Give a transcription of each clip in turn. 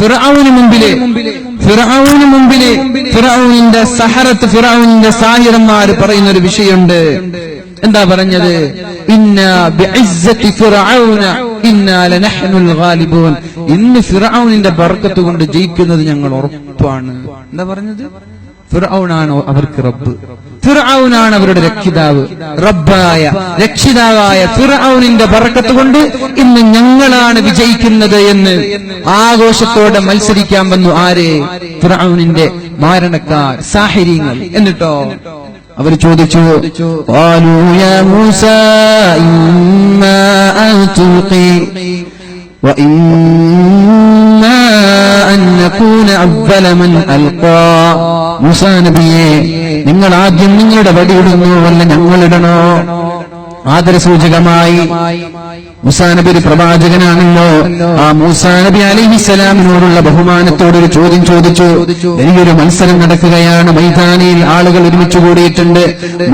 ഫിർഔന് മുമ്പിലെ ഫിർഔനിന്റെ സഹറത്ത്, ഫിർഔനിന്റെ സാഹിറന്മാര് പറയുന്ന ഒരു വിഷയമുണ്ട്. എന്താ പറഞ്ഞത്? ഇന്നാ ബിഇസ്സതി ഫിർഔന ഇന്നാ ലനഹ്നുൽ ഗാലിബൂൻ. ഇന്ന് ഫിർഔനിന്റെ ബർക്കത്ത് കൊണ്ട് ജയിക്കുന്നത് ഞങ്ങൾ ഉറപ്പാണ്. എന്താ പറഞ്ഞത്? ഫിർഔനാണോ അവർക്ക് റബ്ബ്? ഫിർഔനാണ് അവരുടെ രക്ഷിതാവ്. റബ്ബായ രക്ഷിതാവായ ഫിർഔനിന്റെ ബർക്കത്ത് കൊണ്ട് ഇന്ന് ഞങ്ങളാണ് വിജയിക്കുന്നത് എന്ന് ആഘോഷത്തോടെ മത്സരിക്കാൻ വന്നു. ആരെ? ഫിർഔനിന്റെ മാരണക്കാർ, സാഹിരീങ്ങൾ. എന്നിട്ടോ അവർ ചോദിച്ചു, ഖാലൂ യാ മൂസാ ഇമ്മാ അൻ തുൽഖി വഇമ്മാ അൻ നകൂന അവ്വല മൻ അൽഖാ. മൂസാ നബിയെ, നിങ്ങൾ ആദ്യം നിങ്ങളുടെ വടിയിടുന്നു, അല്ല ഞങ്ങളിടണോ? ആദരസൂചകമായി മൂസാ നബി ഒരു പ്രവാചകനാണല്ലോ. ആ മൂസാ നബി അലൈഹിസ്സലാമിനോടുള്ള ബഹുമാനത്തോടൊരു ചോദ്യം ചോദിച്ചു. വലിയൊരു മത്സരം നടക്കുകയാണ്, മൈതാനിയിൽ ആളുകൾ ഒരുമിച്ച് കൂടിയിട്ടുണ്ട്.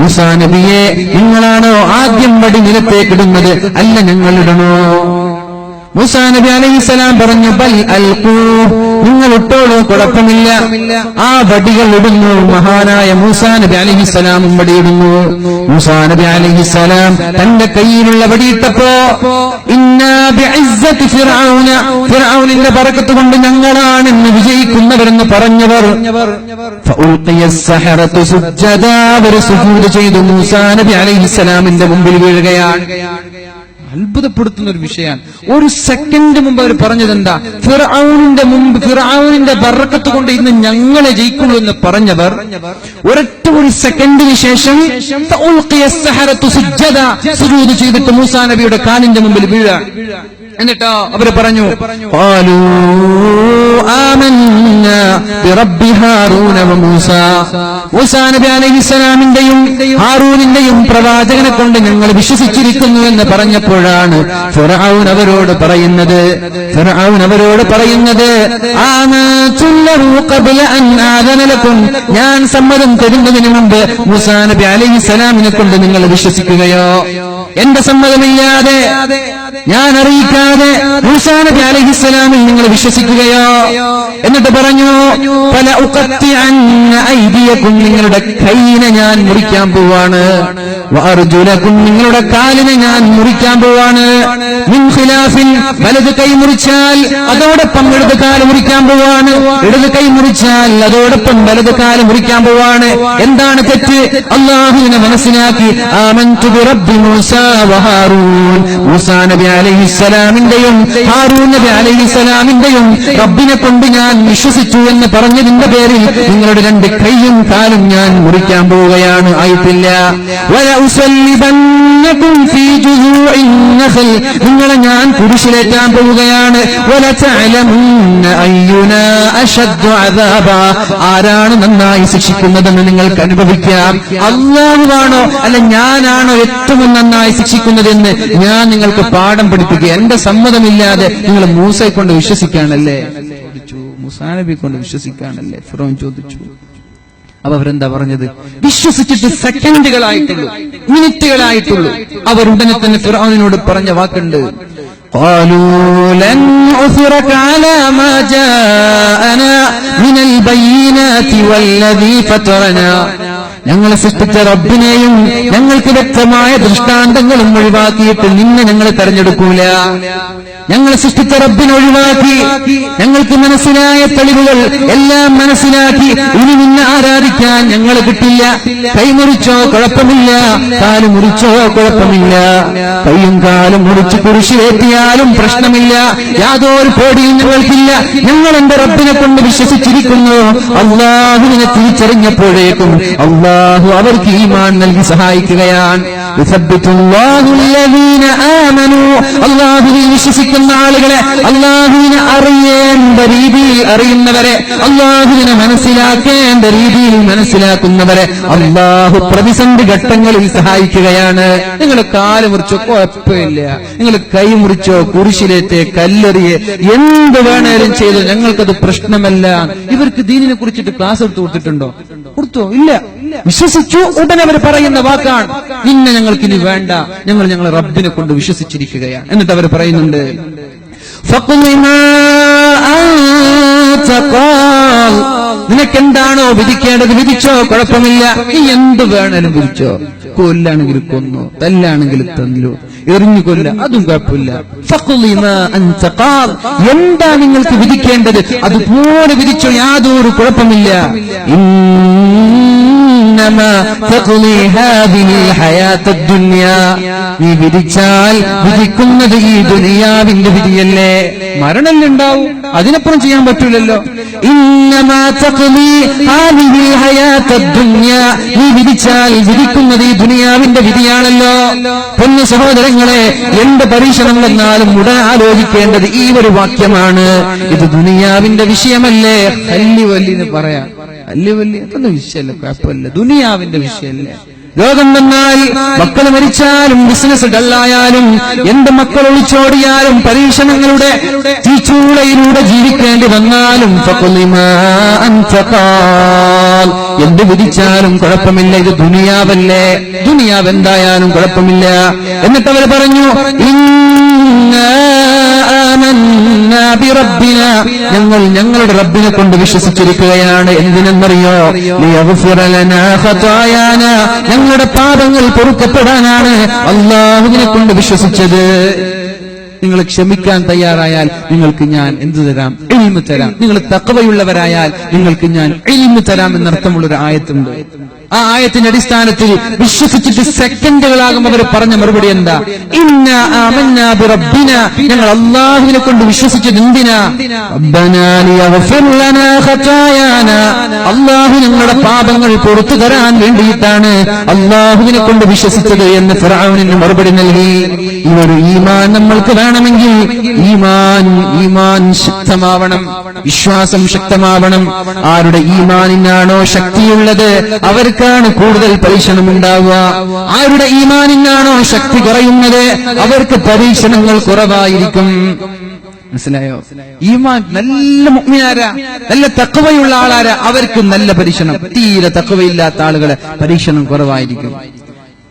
മൂസാ നബിയെ, നിങ്ങളാണോ ആദ്യം വടി നിലത്തേക്കിടുന്നത്, അല്ല ഞങ്ങളിടണോ? മൂസാ നബി അലൈഹിസ്സലാം പറഞ്ഞു, ബൽ അൽഖൂ, നിങ്ങൾ ഇട്ടോളൂ, കുഴപ്പമില്ല. ആ വടികൾ ഇടുന്നു. മഹാനായ മൂസാ നബി അലൈഹിസ്സലാമും വടിയിടുന്നു. മൂസാ നബി അലൈഹിസ്സലാം തന്റെ കയ്യിലുള്ള വടിയിട്ടപ്പോ, ഇന്നാ ബിഇസ്സതി ഫിർഔന, ഫിർഔനിന്റെ ബർക്കത്ത് കൊണ്ട് ഞങ്ങളാണ് ഇന്ന് വിജയിക്കുന്നവരെന്ന് പറഞ്ഞവർ ഫഉൽഖിയസ് സഹറതു സുജ്ജദാ, അവർ സുജൂദ് ചെയ്തു മൂസാ നബി അലൈഹിസ്സലാമിന്റെ മുമ്പിൽ വീഴുകയാണ്. അത്ഭുതപ്പെടുത്തുന്ന ഒരു വിഷയമാണ്. ഒരു സെക്കൻഡ് മുമ്പ് അവർ പറഞ്ഞതെന്താ? ഫിർഔനിന്റെ ബർക്കത്ത് കൊണ്ട് ഇന്ന് ഞങ്ങളെ ജയിക്കുള്ളൂ എന്ന് പറഞ്ഞവർ ഒരൊറ്റ ഒരു സെക്കൻഡിന് ശേഷം സുജൂദ് ചെയ്തിട്ട് മൂസാ നബിയുടെ കാലിന്റെ മുമ്പിൽ വീഴാൻ. എന്നിട്ടോ അവര് പറഞ്ഞു, ഖാലൂ ആമന്നാ ബിറബ്ബി ഹാറൂന വമൂസ. മൂസാ നബി അലൈഹിസ്സലാമിന്റെയും ഹാറൂനിന്റെയും പ്രവാചകനെ കൊണ്ട് ഞങ്ങൾ വിശ്വസിച്ചിരിക്കുന്നു എന്ന് പറഞ്ഞപ്പോഴാണ് ഫിർഔൻ അവരോട് പറയുന്നത് ആമനതു ലഹു ഖബ്ല അൻ ആദന ലക്കും, ഞാൻ സമ്മതം തരുന്നതിന് മുമ്പ് മൂസാ നബി അലൈഹിസ്സലാമിനെ കൊണ്ട് നിങ്ങൾ വിശ്വസിക്കുകയോ? എന്റെ സമ്മതമില്ലാതെ, ഞാൻ അറിയിക്കാതെ മൂസാ നബി അലൈഹിസ്സലാമിൽ നിങ്ങൾ വിശ്വസിക്കുകയോ? എന്നിട്ട് പറഞ്ഞു, ഫല ഉഖത്തിഅന്ന ഐദിയകും, നിങ്ങളുടെ കൈയിനെ ഞാൻ മുറിക്കാൻ പോവാണ്, വഅർജുലകും, നിങ്ങളുടെ കാലിനെ ഞാൻ മുറിക്കാൻ പോവാണ്, മിൻ ഖിലാഫിൻ, വലത് കൈ മുറിച്ചാൽ അതോടൊപ്പം ഇടത് കാല് മുറിക്കാൻ പോവാണ്, ഇടത് കൈ മുറിച്ചാൽ അതോടൊപ്പം വലത് കാല് മുറിക്കാൻ പോവാണ്. എന്താണ് തെറ്റ്? അല്ലാഹുവിനെ മനസ്സിലാക്കി. ആമൻതു ബിറബ്ബി മൂസാ വഹാറൂൻ, മൂസാ നബി അലൈഹിസ്സലാമിന്റെയും ഹാറൂൻ നബി അലൈഹിസ്സലാമിന്റെയും റബ്ബിനെ കൊണ്ട് ഞാൻ വിശ്വസിച്ചു എന്ന് പറഞ്ഞതിന്റെ പേരിൽ നിങ്ങളുടെ രണ്ട് കൈയും കാലും ഞാൻ മുറിക്കാൻ പോവുകയാണ്. ആയിട്ടില്ല. വലഉസല്ലിബന്നകും ഫീ ജുസൂഇൻ നഖൽ, നിങ്ങളെ ഞാൻ കുരിശിലേറ്റാൻ പോവുകയാണ്. വലതഅലമുന്ന അയ്യുനാ അശദ്ദു അദാബ, ആരാണ് നന്നായി ശിക്ഷിക്കുന്നതെന്ന് നിങ്ങൾക്ക് അനുഭവിക്കാം. അല്ലാഹുവാണോ അല്ല ഞാനാണോ ഏറ്റവും നന്നായി ശിക്ഷിക്കുന്നതെന്ന് ഞാൻ നിങ്ങൾക്ക് പാഠം പഠിപ്പിക്കുക. എന്റെ സമ്മതമില്ലാതെ നിങ്ങൾ മൂസയെ കൊണ്ട് വിശ്വസിക്കാണല്ലേ ചോദിച്ചു. മൂസാ നബി കൊണ്ട് വിശ്വസിക്കാണല്ലേ ഫിർഔൻ ചോദിച്ചു. അപ്പൊ അവരെന്താ പറഞ്ഞത്? വിശ്വസിച്ചിട്ട് സെക്കൻഡുകളായിട്ടുള്ളൂ, മിനിറ്റുകളായിട്ടുള്ളൂ. അവർ ഉടനെ തന്നെ ഫിർഔനിനോട് പറഞ്ഞ വാക്കുണ്ട്, قالوا لن نؤثرك على ما جاءنا من البينات والذي فطرنا, ഞങ്ങളെ സൃഷ്ടിച്ച റബ്ബിനെയും ഞങ്ങൾക്ക് വ്യക്തമായ ദൃഷ്ടാന്തങ്ങളും ഒഴിവാക്കിയിട്ട് നിന്നെ ഞങ്ങൾ തെരഞ്ഞെടുക്കൂല. ഞങ്ങൾ സൃഷ്ടിച്ച റബ്ബിനെ ഒഴിവാക്കി ഞങ്ങൾക്ക് മനസ്സിലായ തെളിവുകൾ എല്ലാം മനസ്സിലാക്കി ഇനി നിന്നെ ആരാധിക്കാൻ ഞങ്ങൾ കിട്ടില്ല. കൈമുറിച്ചോ കുഴപ്പമില്ല, കാല് മുറിച്ചോ കുഴപ്പമില്ല, കൈയും കാലും മുറിച്ച് കുരിശിലേറ്റിയാലും പ്രശ്നമില്ല, യാതൊരു പേടിയും ഞങ്ങൾക്കില്ല. ഞങ്ങൾ എന്റെ റബ്ബിനെ കൊണ്ട് വിശ്വസിച്ചിരിക്കുന്നു. അല്ലാഹുവിനെ തിരിച്ചറിഞ്ഞപ്പോഴേക്കും അല്ലാഹു അവർക്ക് ഈമാൻ നൽകി സഹായിക്കുകയാണ്. അല്ലാഹുവിനെ വിശ്വസിക്കുന്ന ആളുകളെ, അല്ലാഹുവിനെ അറിയേണ്ട രീതിയിൽ അറിയുന്നവരെ, അല്ലാഹുവിനെ മനസ്സിലാക്കേണ്ട രീതിയിൽ മനസ്സിലാക്കുന്നവരെ അല്ലാഹു പ്രതിസന്ധി ഘട്ടങ്ങളിൽ സഹായിക്കുകയാണ്. നിങ്ങൾ കാല് മുറിച്ചോ കുഴപ്പമില്ല, നിങ്ങൾ കൈ മുറിച്ചോ കുരിശിലേറ്റേ കല്ലെറിയെ എന്ത് വേണേലും ചെയ്തോ ഞങ്ങൾക്കത് പ്രശ്നമല്ല. ഇവർക്ക് ദീനിനെ കുറിച്ചിട്ട് ക്ലാസ് എടുത്തു കൊടുത്തിട്ടുണ്ടോ? കൊടുത്തോ? ഇല്ല. വിശ്വസിച്ചു ഉടനെ അവർ പറയുന്ന വാക്കാണ്, നിന്നെ ഞങ്ങൾക്കിനി വേണ്ട, ഞങ്ങൾ റബ്ബിനെ കൊണ്ട് വിശ്വസിച്ചിരിക്കുകയാണ്. എന്നിട്ട് അവർ പറയുന്നുണ്ട്, ഖാൽ, നിനക്കെന്താണോ വിധിക്കേണ്ടത് വിധിച്ചോ, കുഴപ്പമില്ല. നീ എന്ത് വേണേലും വിധിച്ചോ. കൊല്ലാണെങ്കിൽ കൊന്നു, തല്ലാണെങ്കിൽ തല്ലു, എറിഞ്ഞു കൊല്ല, അതും കുഴപ്പമില്ല. ഫഖ്ളി മാ അൻത ഖാൽ, എന്താ നിങ്ങൾക്ക് വിധിക്കേണ്ടത് അതുപോലെ വിധിച്ചോ, യാതൊരു കുഴപ്പമില്ല. ഇന്നമാ തഖ്ളി ഹാദിഹിൽ ഹയാത്തദ് ദുനിയ, നീ വിധിച്ചാൽ വിധിക്കുന്നത് ഈ ദുനിയാവിന്റെ വിധിയല്ലേ, മരണല്ലേ ഉണ്ടാവും, അതിനപ്പുറം ചെയ്യാൻ പറ്റൂലല്ലോ. ഇന്നമാ തഖ്ളി ഹാദിഹിൽ ഹയാത്തദ് ദുനിയ, നീ വിധിച്ചാൽ വിധിക്കുന്നത് ഈ ദുനിയാവിന്റെ വിധിയാണല്ലോ. പൊന്നു സഹോദരങ്ങളെ, എന്ത് പരീക്ഷണം വന്നാലും ഉടൻ ആലോചിക്കേണ്ടത് ഈ ഒരു വാക്യമാണ്. ഇത് ദുനിയാവിന്റെ വിഷയമല്ലേ. അല്ലി വല്ലിന്ന് പറയാം, അല്ലി വല്ലി അതൊന്നും വിഷയമല്ല, കുഴപ്പമില്ല, ദുനിയാവിന്റെ വിഷയമല്ലേ. രോഗം വന്നാൽ, മക്കൾ മരിച്ചാലും, ബിസിനസ് ഡള്ളായാലും, എന്റെ മക്കൾ ഒളിച്ചോടിയാലും, പരീക്ഷണങ്ങളുടെ തീച്ചൂളയിലൂടെ ജീവിക്കേണ്ടി വന്നാലും, എന്ത് വിധിച്ചാലും കുഴപ്പമില്ല, ഇത് ദുനിയാവല്ലേ, ദുനിയാവ് എന്തായാലും കുഴപ്പമില്ല. എന്നിട്ട് അവർ പറഞ്ഞു, ഞങ്ങൾ ഞങ്ങളുടെ റബ്ബിനെ കൊണ്ട് വിശ്വസിച്ചിരിക്കുകയാണ്. എന്തിനെന്നറിയോ? ഞങ്ങളുടെ പാപങ്ങൾ പൊറുക്കപ്പെടാനാണ് അല്ലാഹുവിനെ കൊണ്ട് വിശ്വസിച്ചത്. നിങ്ങൾ ക്ഷമിക്കാൻ തയ്യാറായാൽ നിങ്ങൾക്ക് ഞാൻ എന്തു തരാം? ഇൽമു തരാം. നിങ്ങൾ തഖ്വയുള്ളവരായാൽ നിങ്ങൾക്ക് ഞാൻ ഇൽമു തരാം എന്നർത്ഥമുള്ളൊരു ആയത്തുണ്ട്. ആ ആയത്തിന്റെ അടിസ്ഥാനത്തിൽ വിശ്വസിച്ചിട്ട് സെക്കൻഡുകളാകും അവർ പറഞ്ഞ മറുപടി എന്താ? ഇന്നാ ആമന്നാ ബിറബ്ബിന, ഞങ്ങൾ അല്ലാഹുവിനെ കൊണ്ട് വിശ്വസിച്ചത് എന്തിനാ? റബ്ബനാ ലിയഗ്ഫിർ ലനാ ഖതായാനാ, അല്ലാഹു ഞങ്ങളുടെ പാപങ്ങൾ പുറത്തു തരാൻ വേണ്ടിയിട്ടാണ് അല്ലാഹുവിനെ കൊണ്ട് വിശ്വസിച്ചത് എന്ന് ഫിർഔനിന് മറുപടി നൽകി. ഈ ഒരു ഈമാൻ നമ്മൾക്ക് വേണമെങ്കിൽ ഈമാൻ ശക്തമാവണം, വിശ്വാസം ശക്തമാവണം. ആരുടെ ഈമാനിനാണോ ശക്തിയുള്ളത് അവർക്കാണ് കൂടുതൽ പരീക്ഷണം ഉണ്ടാവുക. ആരുടെ ഈമാനിനാണോ ശക്തി കുറയുന്നത് അവർക്ക് പരീക്ഷണങ്ങൾ കുറവായിരിക്കും. മനസ്സിലായോ? ഈമാൻ നല്ല മുഅ്മിനാരാ, നല്ല തഖ്വയുള്ള ആളാരാ, അവർക്ക് നല്ല പരീക്ഷണം. തീരെ തഖ്വയില്ലാത്ത ആളുകളെ പരീക്ഷണം കുറവായിരിക്കും.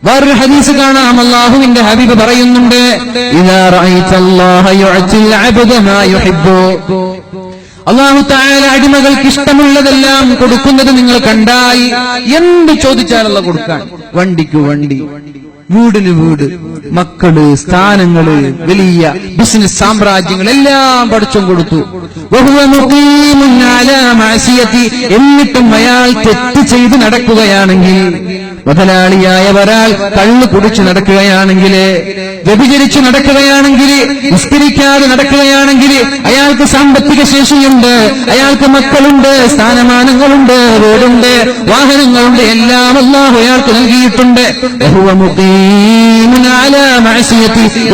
വേറൊരു ഹദീസ് കാണാം, അല്ലാഹുവിന്റെ ഹബീബ് പറയുന്നുണ്ട്, ഇദാ റഅയ്തല്ലാഹ യുഅതിൽ അബ്ദ മാ യുഹിബ്ബു, അല്ലാഹു തആല അടിമകൾക്ക് ഇഷ്ടമുള്ളതെല്ലാം കൊടുക്കുന്നത് നിങ്ങൾ കണ്ടാൽ, എന്ത് ചോദിച്ചാലുള്ള കൊടുക്കാൻ, വണ്ടിക്ക് വണ്ടി, വീടിന് വീട്, മക്കള്, സ്ഥാനങ്ങള്, വലിയ ബിസിനസ് സാമ്രാജ്യങ്ങൾ എല്ലാം പഠിച്ചും കൊടുത്തു. എന്നിട്ടും അയാൾ തെറ്റ് ചെയ്ത് നടക്കുകയാണെങ്കിൽ, മുതലാളിയായ ഒരാൾ കള്ളു കുടിച്ചു നടക്കുകയാണെങ്കിൽ, വ്യഭിചരിച്ചു നടക്കുകയാണെങ്കിൽ, നിസ്കരിക്കാതെ നടക്കുകയാണെങ്കിൽ, അയാൾക്ക് സാമ്പത്തിക ശേഷിയുണ്ട്, അയാൾക്ക് മക്കളുണ്ട്, സ്ഥാനമാനങ്ങളുണ്ട്, വീടുണ്ട്, വാഹനങ്ങളുണ്ട്, എല്ലാം അല്ലാഹു അയാൾക്ക് നൽകിയിട്ടുണ്ട്.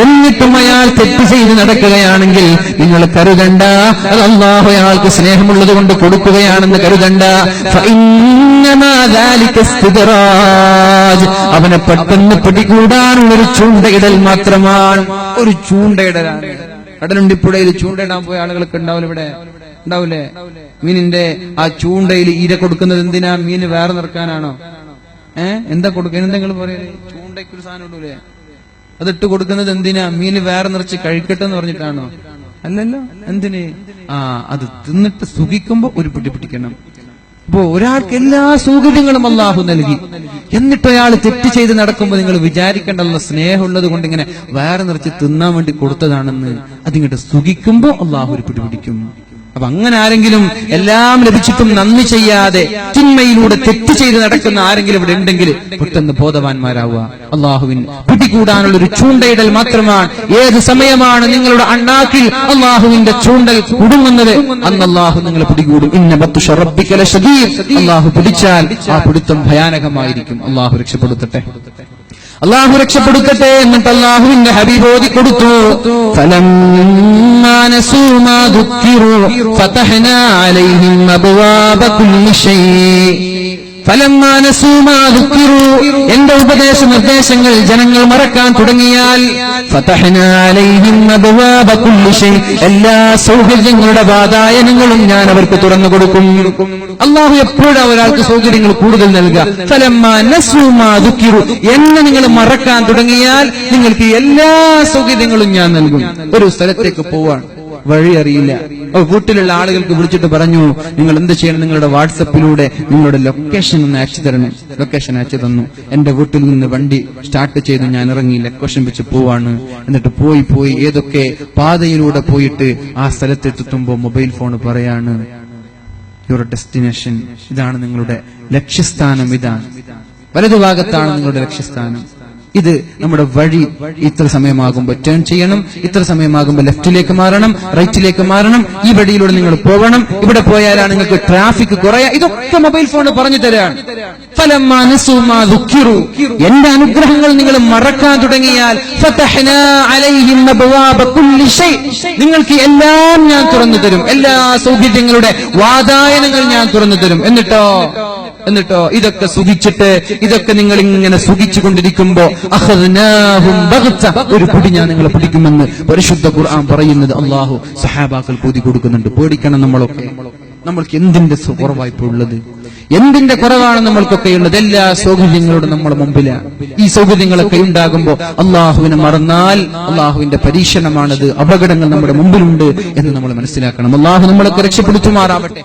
എന്നിട്ടും അയാൾ തെറ്റ് ചെയ്ത് നടക്കുകയാണെങ്കിൽ നിങ്ങൾ കരുതണ്ട, അത് അല്ലാഹു അയാൾക്ക് സ്നേഹമുള്ളത് കൊണ്ട് കൊടുക്കുകയാണെന്ന് കരുതണ്ട. അവനെ പെട്ടെന്ന് പിടികൂടാനുള്ളൊരു ചൂണ്ടയിടൽ മാത്രമാണ്, ഒരു ചൂണ്ടയിടലാണ്. കടലുണ്ടിപ്പുഴയിൽ ചൂണ്ടയിടാൻ പോയ ആളുകൾക്ക് ഉണ്ടാവില്ല, ഇവിടെ ഉണ്ടാവില്ലേ? മീനിന്റെ ആ ചൂണ്ടയിൽ ഇര കൊടുക്കുന്നത് എന്തിനാ? മീന് വേറെ നിറക്കാനാണോ? എന്താ കൊടുക്കുക? എന്തെങ്കിലും പറയലേ, ചൂണ്ടയ്ക്കൊരു സാധനം ഇടൂലേ, അതിട്ട് കൊടുക്കുന്നത് എന്തിനാ? മീന് വേറെ നിറച്ച് കഴിക്കട്ടെ എന്ന് പറഞ്ഞിട്ടാണോ? അല്ലല്ലോ. എന്തിന്? അത് തിന്നിട്ട് സുഖിക്കുമ്പോ ഒരു പിടി പിടിക്കണം. അപ്പോ ഒരാൾക്ക് എല്ലാ സൗകര്യങ്ങളും അല്ലാഹു നൽകി, എന്നിട്ട് അയാൾ തെറ്റ് ചെയ്ത് നടക്കുമ്പോൾ നിങ്ങൾ വിചാരിക്കേണ്ടല്ലോ സ്നേഹമുള്ളത് കൊണ്ട് ഇങ്ങനെ വേറെ നിറച്ച് തിന്നാൻ വേണ്ടി കൊടുത്തതാണെന്ന്. അതിങ്ങോട്ട് സുഖിക്കുമ്പോ അല്ലാഹു ഒരു പിടിപിടിക്കും. അപ്പൊ അങ്ങനെ ആരെങ്കിലും എല്ലാം ലഭിച്ചിട്ടും നന്ദി ചെയ്യാതെ തിന്മയിലൂടെ തെറ്റ് ചെയ്ത് നടക്കുന്ന ആരെങ്കിലും ഇവിടെ ഉണ്ടെങ്കിൽ പെട്ടെന്ന് ബോധവാന്മാരാവുക. അള്ളാഹുവിൻ പിടികൂടാനുള്ള ഒരു ചൂണ്ടയിടൽ മാത്രമാണ്. ഏത് സമയമാണ് നിങ്ങളുടെ അണ്ണാക്കിൽ അള്ളാഹുവിന്റെ ചൂണ്ടൽ കുടുങ്ങുന്നത്, അന്ന് അള്ളാഹു നിങ്ങളെ പിടികൂടും. ഇന്ന ബത്ഷ റബ്ബിക ലശദീദ്, അള്ളാഹു പിടിച്ചാൽ ആ പിടുത്തം ഭയാനകമായിരിക്കും. അള്ളാഹു രക്ഷപ്പെടുത്തട്ടെ, അള്ളാഹു രക്ഷപ്പെടുത്തട്ടെ. എന്നിട്ട് അള്ളാഹുവിന്റെ ഹബീബ് ഓതി കൊടുത്തു, ഫലമ്മാ നസൂ മാ ദുക്കിറൂ ഫതഹ്നാ അലൈഹിം അബ്വാബ കുല്ലി ശൈഇ. ഫലമ്മാ നസൂ മാ ദുക്കിറൂ, എന്റെ ഉപദേശ നിർദ്ദേശങ്ങൾ ജനങ്ങൾ മറക്കാൻ തുടങ്ങിയാൽ, ഫതഹ്നാ അലൈഹിം അബ്വാബ കുല്ലി ശൈഇ, എല്ലാ സൗകര്യങ്ങളുടെ വാതായനങ്ങളും ഞാൻ അവർക്ക് തുറന്നു കൊടുക്കും. അള്ളാഹു എപ്പോഴാണ് ഒരാൾക്ക് സൗകര്യങ്ങൾ കൂടുതൽ നൽകുക? ഫലമ്മാ നസൂ മാ ദുക്കിറൂ, എന്നെ നിങ്ങൾ മറക്കാൻ തുടങ്ങിയാൽ നിങ്ങൾക്ക് എല്ലാ സൗകര്യങ്ങളും ഞാൻ നൽകും. ഒരു സ്ഥലത്തേക്ക് പോവാൻ വഴി അറിയില്ല. വീട്ടിലുള്ള ആളുകൾക്ക് വിളിച്ചിട്ട് പറഞ്ഞു, നിങ്ങൾ എന്ത് ചെയ്യണം, നിങ്ങളുടെ വാട്സപ്പിലൂടെ നിങ്ങളുടെ ലൊക്കേഷൻ ഒന്ന് അയച്ചു തരണം. ലൊക്കേഷൻ അയച്ചു തന്നു. എന്റെ വീട്ടിൽ നിന്ന് വണ്ടി സ്റ്റാർട്ട് ചെയ്ത് ഞാൻ ഇറങ്ങി, ലൊക്കേഷൻ വെച്ച് പോവാണ്. എന്നിട്ട് പോയി ഏതൊക്കെ പാതയിലൂടെ പോയിട്ട് ആ സ്ഥലത്തെത്തുമ്പോ മൊബൈൽ ഫോൺ പറയാണ്, യുവർ ഡെസ്റ്റിനേഷൻ, ഇതാണ് നിങ്ങളുടെ ലക്ഷ്യസ്ഥാനം, ഇതാണ് വലതുഭാഗത്താണ് നിങ്ങളുടെ ലക്ഷ്യസ്ഥാനം. ഇത് നമ്മുടെ വഴി. ഇത്ര സമയമാകുമ്പോൾ ടേൺ ചെയ്യണം, ഇത്ര സമയമാകുമ്പോൾ ലെഫ്റ്റിലേക്ക് മാറണം, റൈറ്റിലേക്ക് മാറണം, ഈ വഴിയിലൂടെ നിങ്ങൾ പോകണം, ഇവിടെ പോയാലാണ് നിങ്ങൾക്ക് ട്രാഫിക് കുറയാ. ഇതൊക്കെ മൊബൈൽ ഫോൺ പറഞ്ഞു തരാണ്. എന്റെ അനുഗ്രഹങ്ങൾ നിങ്ങൾ മറക്കാൻ തുടങ്ങിയാൽ നിങ്ങൾക്ക് എല്ലാം ഞാൻ തുറന്നു തരും, എല്ലാ സൗകര്യങ്ങളുടെ വാതായനങ്ങൾ ഞാൻ തുറന്നു തരും. എന്നിട്ടോ ഇതൊക്കെ സുഖിച്ചിട്ട്, ഇതൊക്കെ നിങ്ങൾ ഇങ്ങനെ സുഖിച്ചുകൊണ്ടിരിക്കുമ്പോ ഒരു പിടി ഞാൻ നിങ്ങളെ പിടിക്കുമെന്ന് പരിശുദ്ധ ഖുർആൻ പറയുന്നത് അള്ളാഹു സഹാബാക്കൾ കൂതി കൊടുക്കുന്നുണ്ട്. പേടിക്കണം. നമ്മൾക്ക് എന്തിന്റെ കുറവായ്പുള്ളത്, എന്തിന്റെ കുറവാണ് നമ്മൾക്കൊക്കെ ഉള്ളത്? എല്ലാ സൗകര്യങ്ങളും നമ്മുടെ മുമ്പിലാണ്. ഈ സൗകര്യങ്ങളൊക്കെ ഉണ്ടാകുമ്പോൾ അള്ളാഹുവിനെ മറന്നാൽ അള്ളാഹുവിന്റെ പരീക്ഷണമാണത്. അപകടങ്ങൾ നമ്മുടെ മുമ്പിലുണ്ട് എന്ന് നമ്മൾ മനസ്സിലാക്കണം. അള്ളാഹു നമ്മളൊക്കെ രക്ഷപ്പെടുത്തുമാറാവട്ടെ.